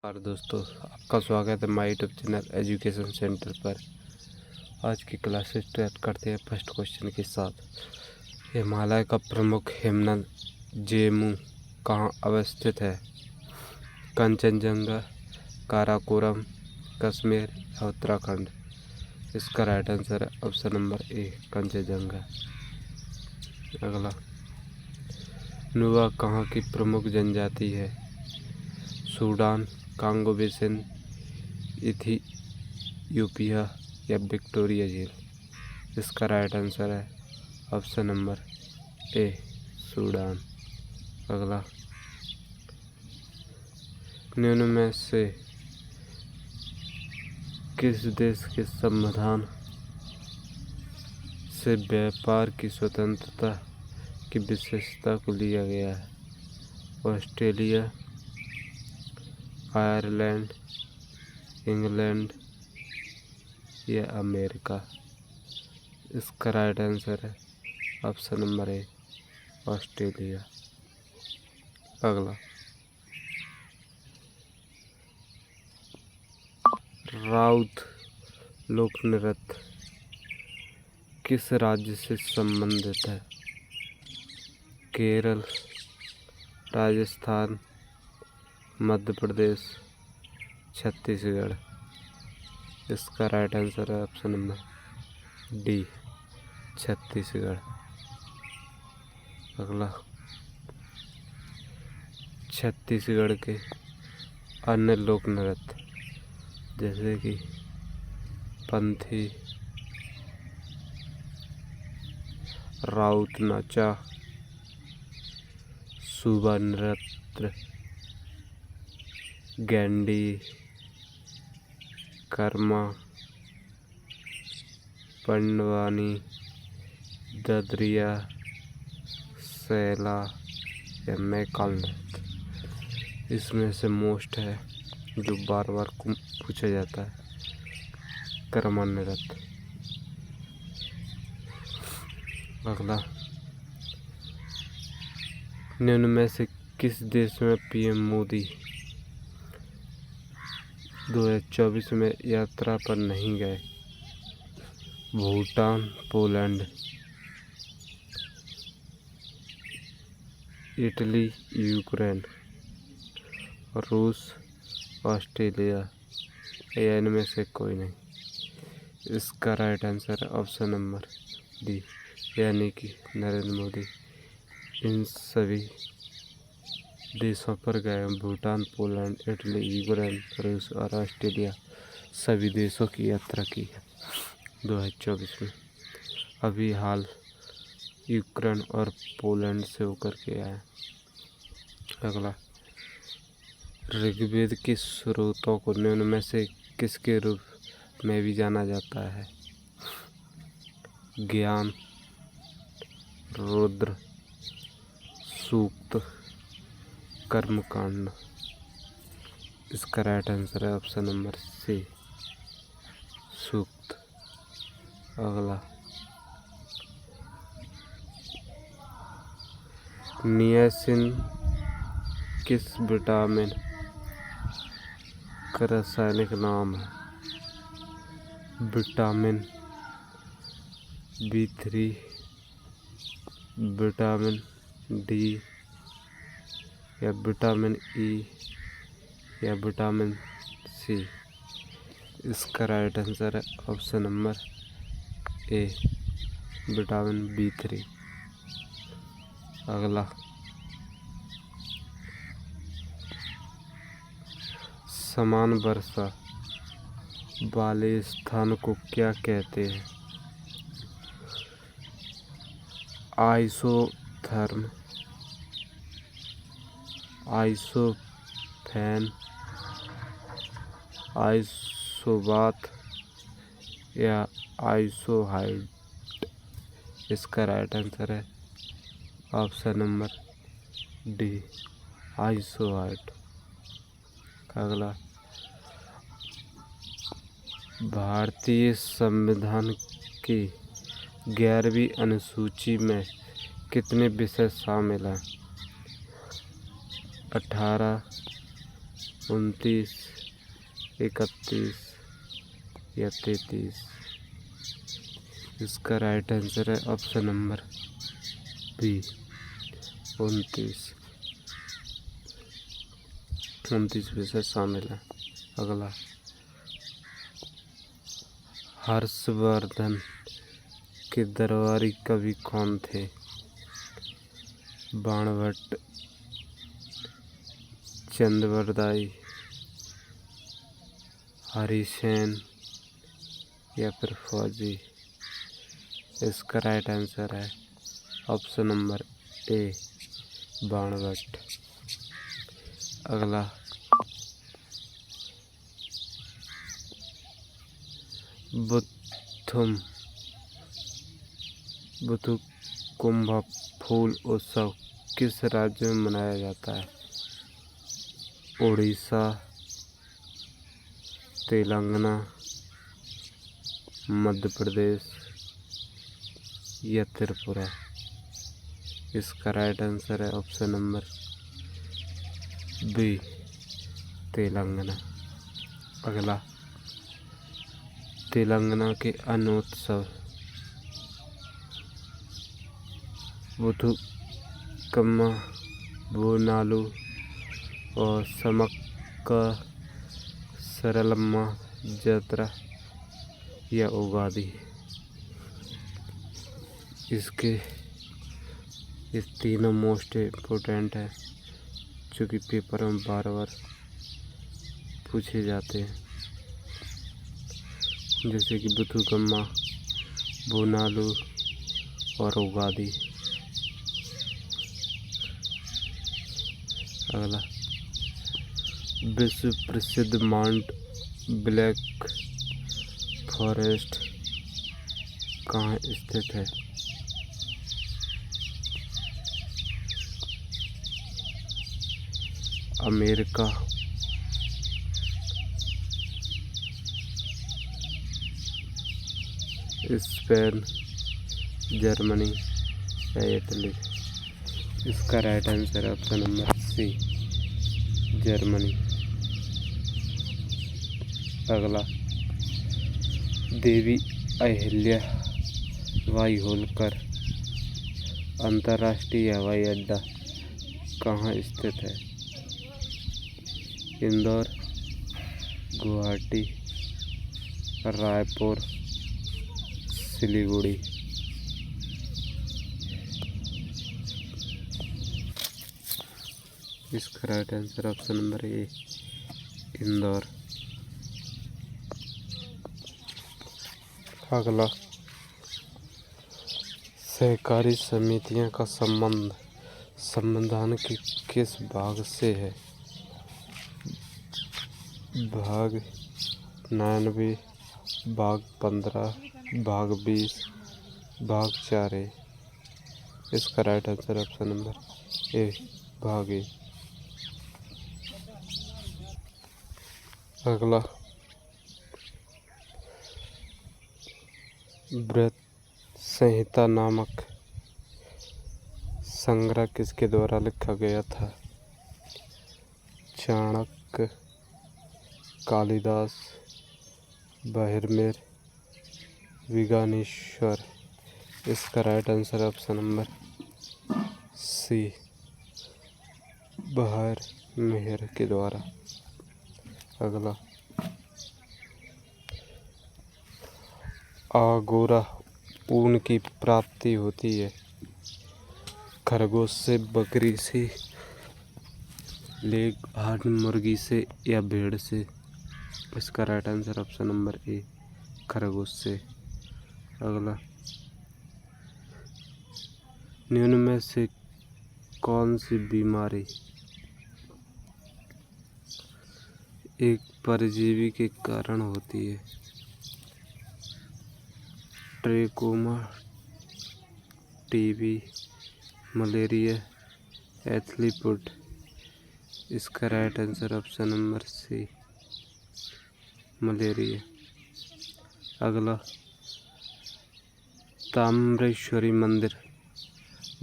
और दोस्तों, आपका स्वागत है my YouTube channel education centre पर। आज की क्लास स्टार्ट करते हैं फर्स्ट क्वेश्चन के साथ। हिमालय का प्रमुख हिमनद जेमू कहाँ अवस्थित है? कंचनजंगा, काराकोरम, कश्मीर या उत्तराखंड? इसका राइट आंसर है ऑप्शन नंबर ए, कंचनजंगा। अगला, नुआ कहाँ की प्रमुख जनजाति है? सूडान, कांगो बेसिन, इथियोपिया या विक्टोरिया झील? इसका राइट आंसर है ऑप्शन नंबर ए, सूडान। अगला, निम्न में से किस देश के संविधान से व्यापार की स्वतंत्रता की विशेषता को लिया गया है? ऑस्ट्रेलिया, आयरलैंड, इंग्लैंड या अमेरिका? इसका राइट आंसर है ऑप्शन नंबर ए, ऑस्ट्रेलिया। अगला, राउत लोक नृत्य किस राज्य से संबंधित है? केरल, राजस्थान, मध्य प्रदेश, छत्तीसगढ़? इसका राइट आंसर है ऑप्शन नंबर डी, छत्तीसगढ़। अगला, छत्तीसगढ़ के अन्य लोक नृत्य जैसे कि पंथी, राउत नाचा, सूबा नृत्य, गैंडी, कर्मा, पंडवानी, ददरिया, सैला या मैकाल नृत्य? इसमें से मोस्ट है जो बार बार पूछा जाता है, कर्मा नृत्य। अगला, निम्न में से किस देश में पीएम मोदी 2024 में यात्रा पर नहीं गए? भूटान, पोलैंड, इटली, यूक्रेन, रूस, ऑस्ट्रेलिया या इनमें से कोई नहीं? इसका राइट आंसर है ऑप्शन नंबर डी, यानी कि नरेंद्र मोदी इन सभी देशों पर गए। भूटान, पोलैंड, इटली, यूक्रेन, रूस और ऑस्ट्रेलिया सभी देशों की यात्रा की है 2024 में। अभी हाल यूक्रेन और पोलैंड से होकर के आए। अगला, ऋग्वेद के स्रोतों को निम्न में से किसके रूप में भी जाना जाता है? ज्ञान, रुद्र, सूक्त, कर्मकांड? इसका राइट आंसर है ऑप्शन नंबर सी, सूक्त। अगला, नियासिन किस विटामिन का रासायनिक नाम है? विटामिन B3, विटामिन डी या विटामिन ई या विटामिन सी? इसका राइट आंसर है ऑप्शन नंबर ए, विटामिन B3। अगला, समान वर्षा वाले स्थान को क्या कहते हैं? आइसोथर्म, आइसोफैन, आइसोबाथ या आइसोहाइड? इसका राइट आंसर है ऑप्शन नंबर डी, आइसोहाइड। अगला, भारतीय संविधान की 11वीं अनुसूची में कितने विषय शामिल हैं? 18, 29, 31 या 33। इसका राइट आंसर है ऑप्शन नंबर बी 29। 29 विषय शामिल है। अगला, हर्षवर्धन के दरबारी कवि कौन थे? बाणभट्ट, चंद्रवरदाई, हरिसेन या फिर फौजी। इसका राइट आंसर है ऑप्शन नंबर ए बाणभट्ट। अगला, बुथुकुंभ फूल उत्सव किस राज्य में मनाया जाता है? उड़ीसा, तेलंगाना, मध्य प्रदेश या त्रिपुरा। इसका राइट आंसर है ऑप्शन नंबर बी तेलंगाना। अगला, तेलंगाना के अन्य उत्सव बुथुकम्मा, बोनालू और समक्का सरलम्मा जात्रा या उगादी। इस तीनों मोस्ट इम्पोर्टेंट है जो कि पेपर में बार बार पूछे जाते हैं, जैसे कि बुथुकम्मा, बोनालू और उगादी। अगला, विश्व प्रसिद्ध माउंट ब्लैक फॉरेस्ट कहाँ स्थित है? अमेरिका, स्पेन, जर्मनी या इटली। इसका राइट आंसर है ऑप्शन नंबर सी जर्मनी। अगला, देवी अहिल्या बाई होलकर अंतर्राष्ट्रीय हवाई अड्डा कहाँ स्थित है? इंदौर, गुवाहाटी, रायपुर, सिलीगुड़ी। इसका राइट आंसर ऑप्शन नंबर ए इंदौर। अगला, सहकारी समितियों का संबंध संविधान के किस भाग से है? भाग 99, भाग 15, भाग 20, भाग 4 है। इसका राइट आंसर ऑप्शन नंबर ए भाग ए। अगला, बृहत संहिता नामक संग्रह किसके द्वारा लिखा गया था? चाणक्य, कालिदास, बहिर्मेर, विज्ञानेश्वर। इसका right answer option number C बहिर्मेर के द्वारा। अगला, आगोरा ऊन की प्राप्ति होती है खरगोश से, बकरी से, लेग हार्न मुर्गी से या भेड़ से। इसका राइट आंसर ऑप्शन नंबर ए खरगोश से। अगला, निम्न में से कौन सी बीमारी एक परजीवी के कारण होती है? Trachoma, TB, malaria, athlete's foot. इसका right answer option number C malaria. अगला, ताम्रेश्वरी मंदिर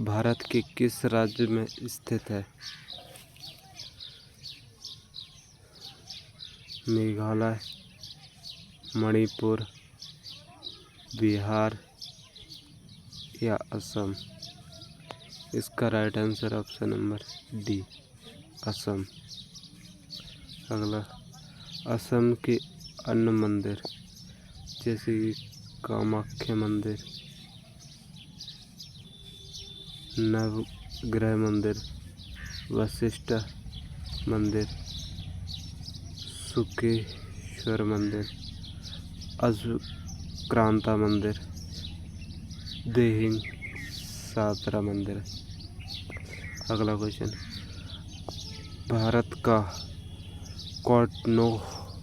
भारत के किस राज्य में स्थित है? मेघालय, मणिपुर, बिहार या असम। इसका right answer option number D, Assam. अगला, असम के अन्य मंदिर जैसे कि कामाख्या मंदिर, नवग्रह मंदिर, वशिष्ठ मंदिर, सुकेश्वर मंदिर, अजक्रांता मंदिर, देहिंग सातरा मंदिर। अगला क्वेश्चन, भारत का कॉटनोपोलिस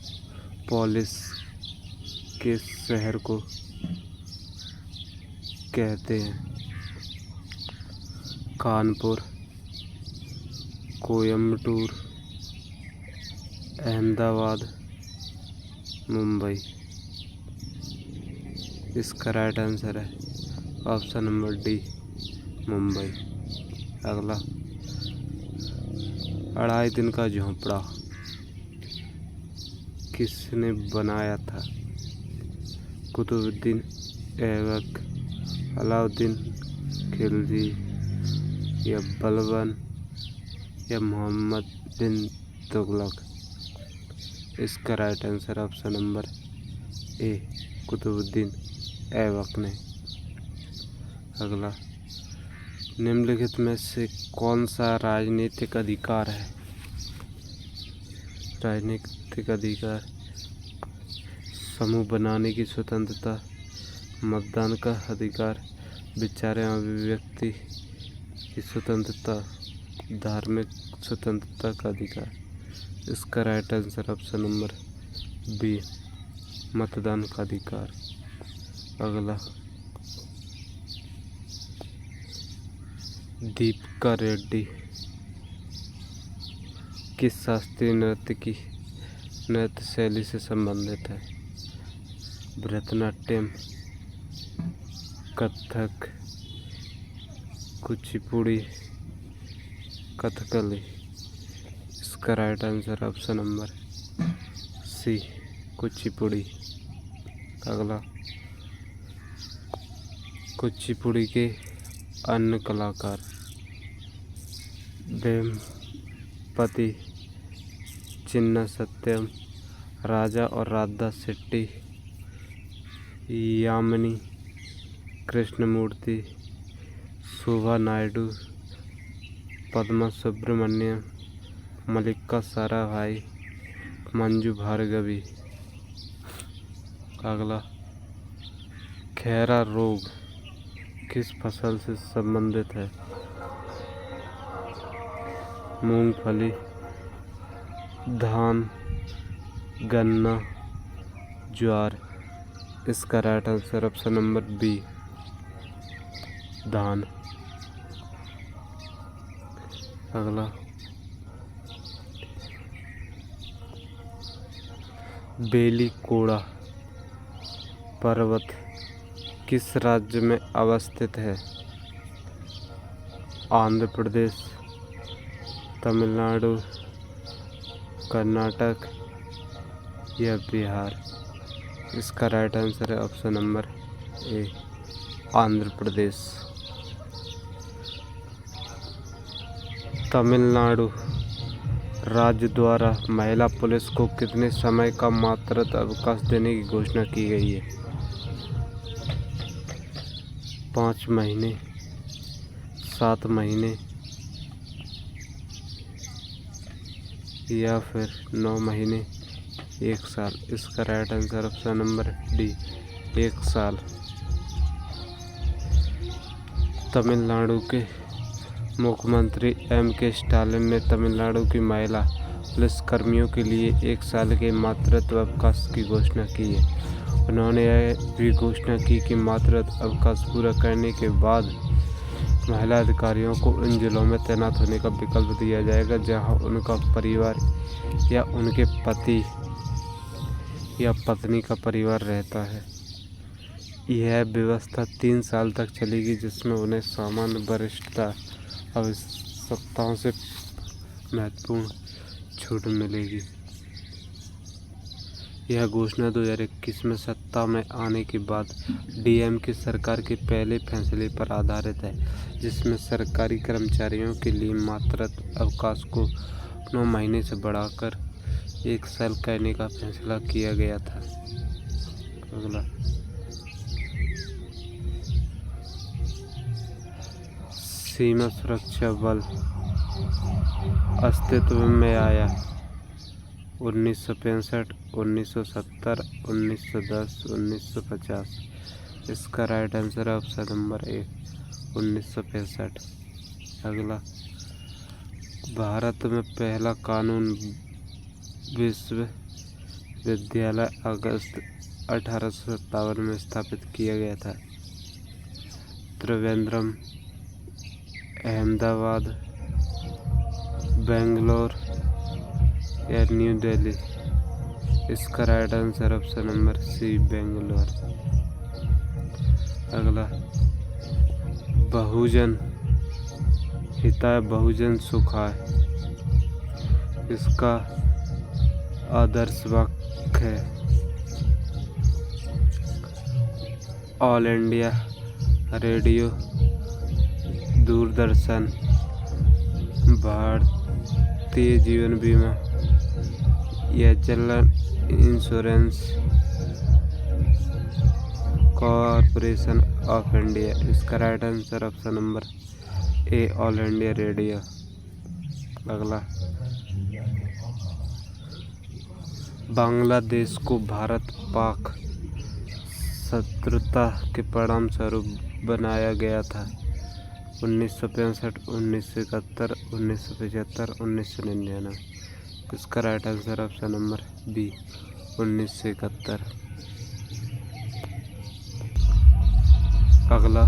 के शहर को कहते हैं? कानपुर, कोयम्बटूर, अहमदाबाद, मुंबई। इसका राइट आंसर है ऑप्शन नंबर डी, मुंबई। अगला, 2.5 दिन का झोंपड़ा किसने बनाया था? कुतुबुद्दीन ऐबक, अलाउद्दीन खिलजी या बलबन या मोहम्मद बिन तुगलक। इसका right answer option number A, Qutubuddin Aibak ने। अगला, निम्नलिखित में से कौन सा राजनीतिक अधिकार है? राजनीतिक अधिकार, समूह बनाने की स्वतंत्रता, मतदान का अधिकार, विचार एवं अभिव्यक्ति की स्वतंत्रता, धार्मिक स्वतंत्रता का अधिकार। इसका right answer option number B, मतदान का अधिकार। अगला, दीपिका रेड्डी किस शास्त्रीय नृत्य शैली से संबंधित है? भरतनाट्यम, कथक, कुचिपुड़ी, कथकली। इसका right answer option number C, Kuchipudi. अगला, कुचिपुड़ी के अन्य कलाकार, वेम्पति, चिन्ना सत्यम, राजा और राधा शेट्टी, यामिनी कृष्णमूर्ति, शोभा नायडू, पद्मा सुब्रमण्यम, मल्लिका साराभाई, मंजू भार्गवी। अगला, खैरा रोग किस फसल से संबंधित है? मूंगफली, धान, गन्ना, ज्वार। इसका right answer option number B, धान। अगला, बेलीकोड़ा पर्वत किस राज्य में अवस्थित है? आंध्र प्रदेश, तमिलनाडु, कर्नाटक या बिहार। इसका राइट आंसर है ऑप्शन नंबर ए, आंध्र प्रदेश। तमिलनाडु राज्य द्वारा महिला पुलिस को कितने समय का मातृत्व अवकाश देने की घोषणा की गई है? 5 महीने, 7 महीने या फिर 9 महीने, 1 साल। इसका right answer option number D, 1 साल। तमिलनाडु के मुख्यमंत्री M.K. स्टालिन ने तमिलनाडु की महिला पुलिस कर्मियों के लिए 1 साल के मातृत्व अवकाश की घोषणा की है। उन्होंने यह भी घोषणा की कि मातृत्व अवकाश पूरा करने के बाद महिला अधिकारियों को उन जिलों में तैनात होने का विकल्प दिया जाएगा जहां उनका परिवार या उनके पति या पत्नी का परिवार रहता है। यह व्यवस्था 3 साल तक चलेगी, जिसमें उन्हें सामान्य वरिष्ठता आवश्यकताओं से महत्वपूर्ण छूट मिलेगी। यह घोषणा 2021 में सत्ता में आने के बाद डीएमके सरकार के पहले फैसले पर आधारित है, जिसमें सरकारी कर्मचारियों के लिए मातृत्व अवकाश को 9 महीने से बढ़ाकर 1 साल करने का फैसला किया गया था। अगला, सीमा सुरक्षा बल अस्तित्व में आया 1965, 1970, 1910, 1950। इसका राइट आंसर है ऑप्शन नंबर ए 1965। अगला, भारत में पहला कानून विश्वविद्यालय अगस्त 1857 में स्थापित किया गया था। त्रिवेंद्रम, अहमदाबाद, बेंगलोर या न्यू दिल्ली। इसका right answer option number C Bangalore. अगला, बहुजन हिताय बहुजन सुखाय, इसका आदर्श वाक्य है ऑल इंडिया रेडियो, दूरदर्शन, भारतीय जीवन बीमा या general insurance corporation of India. इसका right answer option number A all India radio. अगला, बांग्लादेश को भारत पाक शत्रुता के परिणाम स्वरूप बनाया गया था 1965, 1971, 1975, 1999। इसका right answer option number B 1971। अगला,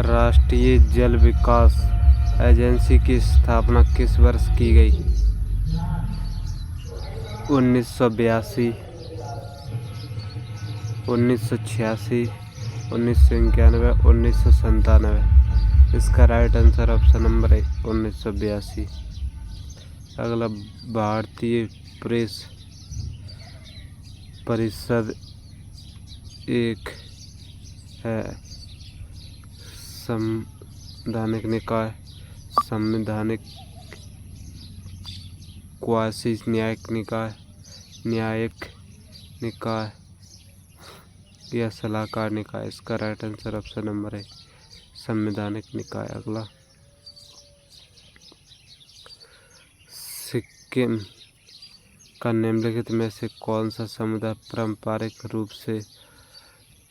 राष्ट्रीय जल विकास एजेंसी की स्थापना किस वर्ष की गई? 1982, 1986, 1991, 1997। इसका राइट आंसर ऑप्शन नंबर है 1982। अगला, भारतीय प्रेस परिषद एक है संवैधानिक निकाय, संवैधानिक क्वासी न्यायिक निकाय, न्यायिक निकाय या सलाहकार निकाय। इसका राइट आंसर ऑप्शन नंबर है संवैधानिक निकाय। अगला, सिक्किम का निम्नलिखित में से कौन सा समुदाय पारंपरिक रूप से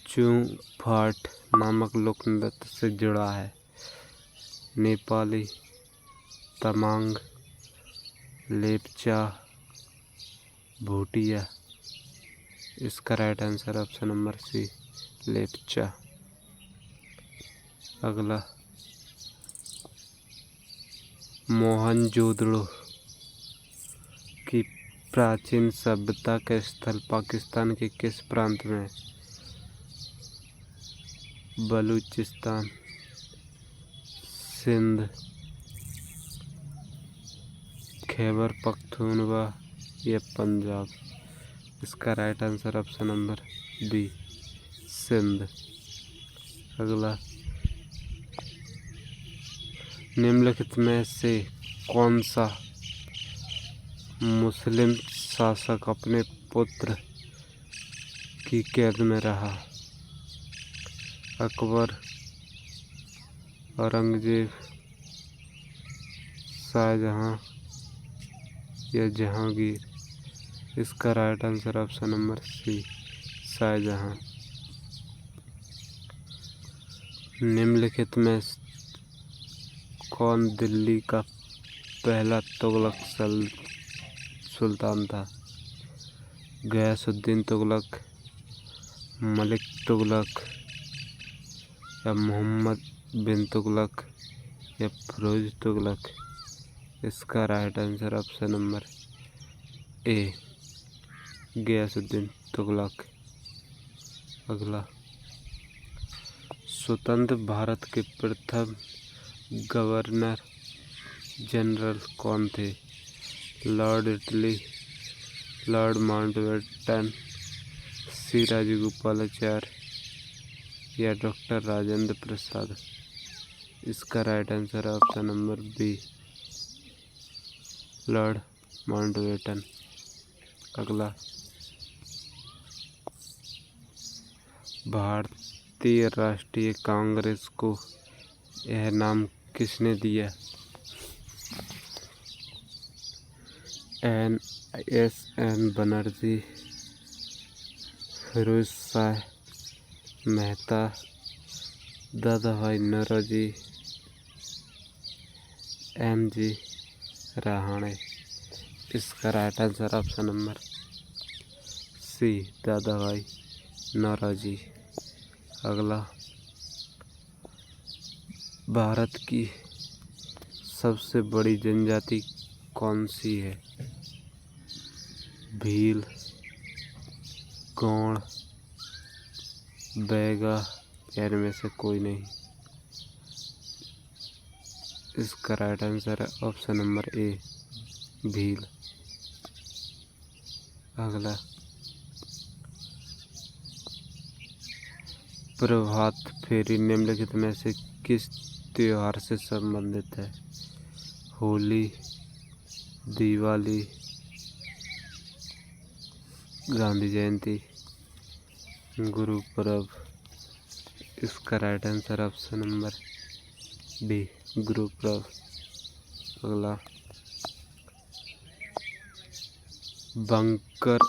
चुंगफाट नामक लोक नृत्य से जुड़ा है? नेपाली, तमांग, लेपचा, भूटिया। इसका right answer option number C Lepcha. अगला, मोहनजोदड़ो की प्राचीन सभ्यता का स्थल पाकिस्तान के किस प्रांत में है? बलूचिस्तान, सिंध, खैबर पख्तूनवा या पंजाब। इसका right answer option number B Sindh. अगला, निम्नलिखित में से कौन सा मुस्लिम शासक अपने पुत्र की कैद में रहा? अकबर, औरंगजेब, शाहजहां या जहांगीर। इसका right answer option number C Shahjahan. निम्नलिखित में कौन दिल्ली का पहला तुगलक सुल्तान था? गयासुद्दीन तुगलक, मलिक तुगलक या मोहम्मद बिन तुगलक या फिरोज तुगलक। इसका right answer option number A Ghiyasuddin Tughlaq. अगला, स्वतंत्र भारत के प्रथम गवर्नर जनरल कौन थे? Lord Italy, lord Mountbatten, C Rajagopalachari या डॉक्टर राजेंद्र प्रसाद। इसका राइट आंसर है option number B, lord Mountbatten. अगला, भारतीय राष्ट्रीय कांग्रेस को यह नाम किसने दिया? N Banerjee, Firoz Shah Mehta, Dadabhai Naoroji, M G. रहाणे। इसका right answer option number C, Dadabhai Naoroji. अगला, भारत की सबसे बड़ी जनजाति कौन सी है? भील, गोंड, बैगा या इनमें से कोई नहीं। इसका राइट आंसर है ऑप्शन नंबर ए, भील। अगला, प्रभात फेरी निम्नलिखित में से किस त्योहार से संबंधित है? होली, दिवाली, गांधी जयंती, गुरुपर्व। इसका right answer option number D, Gurpurab. अगला, बंकर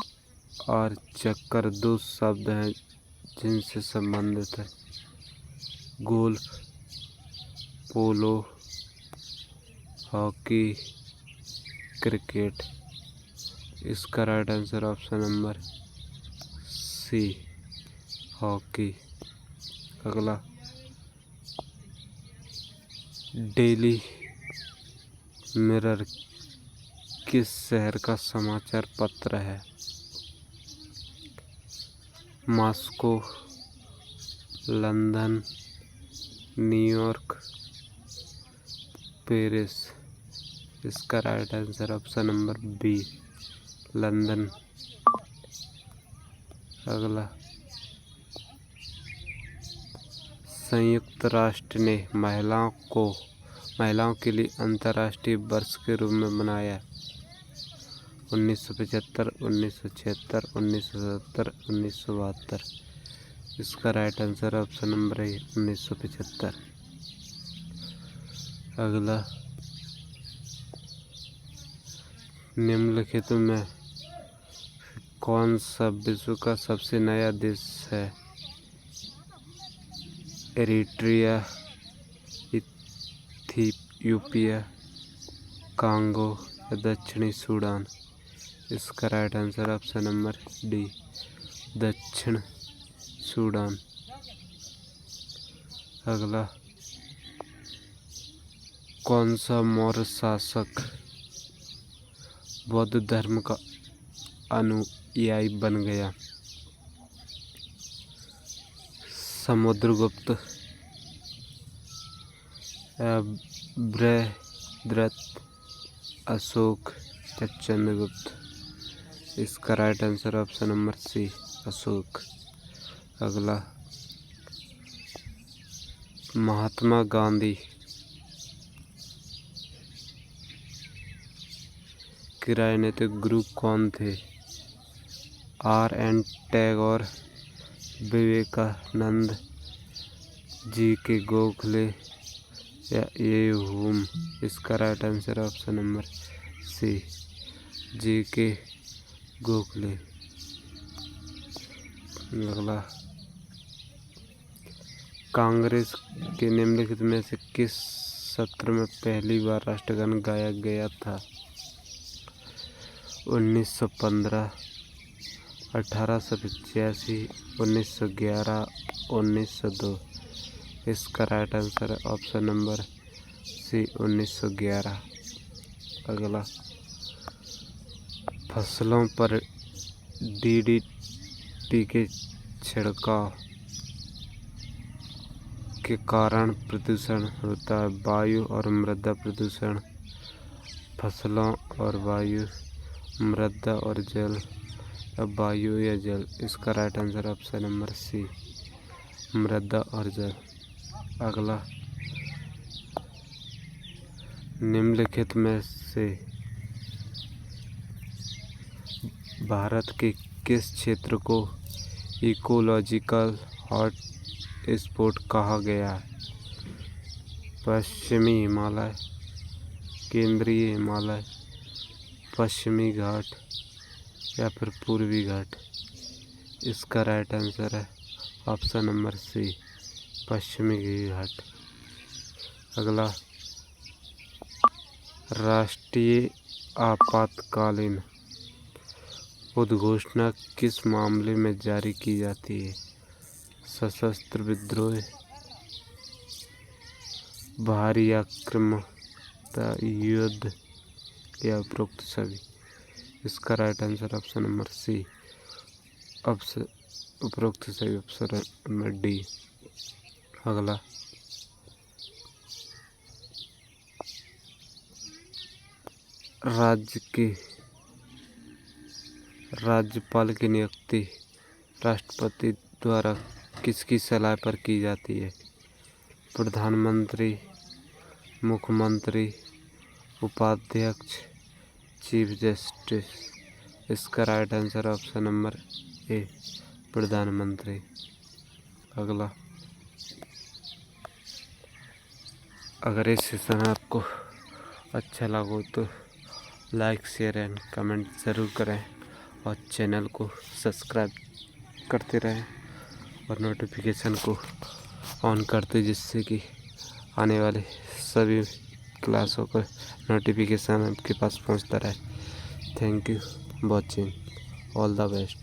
और चक्कर दो शब्द हैं जिनसे संबंधित है। Golf, polo, hockey, cricket. इसका right answer option number C, hockey. अगला, डेली मिरर किस शहर का समाचार पत्र है? Moscow, London, New York, Paris. इसका right answer option number B, London. अगला, संयुक्त राष्ट्र ने महिलाओं के लिए अंतर्राष्ट्रीय वर्ष के रूप में मनाया 1975, 1976, 1977, 1972। इसका राइट आंसर ऑप्शन नंबर है 1975। अगला, निम्नलिखित में कौन सा विश्व का सबसे नया देश है? एरिट्रिया, इथियोपिया, कांगो या दक्षिणी सूडान। इसका right answer option number D, दक्षिण सूडान। अगला, कौन सा मौर्य शासक बौद्ध धर्म का अनुयायी बन गया? समुद्रगुप्त, बृहद्रथ, अशोक या चंद्रगुप्त। इसका right answer option number C, Ashok. अगला, महात्मा गांधी के राजनीतिक गुरु कौन थे? R.N. टैगोर, विवेकानंद, G.K. गोखले या ए हुम। इसका right answer option number C, G.K. Gokhale. अगला, कांग्रेस के निम्नलिखित में से किस सत्र में पहली बार राष्ट्रगान गाया गया था? 1915, 1885, 1911, 1902। इसका राइट आंसर है ऑप्शन नंबर सी, 1911। अगला, फसलों पर DDT के छिड़काव के कारण प्रदूषण होता है? वायु और मृदा प्रदूषण, फसलों और वायु, मृदा और जल, या वायु या जल। इसका right answer option number C, मृदा और जल। अगला, निम्नलिखित में से भारत के किस क्षेत्र को इकोलॉजिकल हॉट स्पॉट कहा गया है? पश्चिमी हिमालय, केंद्रीय हिमालय, पश्चिमी घाट, या फिर पूर्वी घाट। इसका राइट आंसर है ऑप्शन नंबर सी, पश्चिमी घाट। अगला, राष्ट्रीय आपातकालीन उद्घोषणा किस मामले में जारी की जाती है? सशस्त्र विद्रोह, बाहरी आक्रामकता, युद्ध, या उपरोक्त सभी। इसका right answer option number C, उपरोक्त सभी, ऑप्शन नंबर डी। अगला, राज्यपाल की नियुक्ति राष्ट्रपति द्वारा किसकी सलाह पर की जाती है? प्रधानमंत्री, मुख्यमंत्री, उपाध्यक्ष, चीफ जस्टिस। इसका राइट आंसर ऑप्शन नंबर ए, प्रधानमंत्री। अगला, अगर इस सेशन आपको अच्छा लगा तो लाइक, शेयर एंड कमेंट ज़रूर करें और चैनल को सब्सक्राइब करते रहें और नोटिफिकेशन को ऑन करते, जिससे कि आने वाले सभी क्लासों का नोटिफिकेशन आपके पास पहुंचता रहे। Thank you watching, all the best.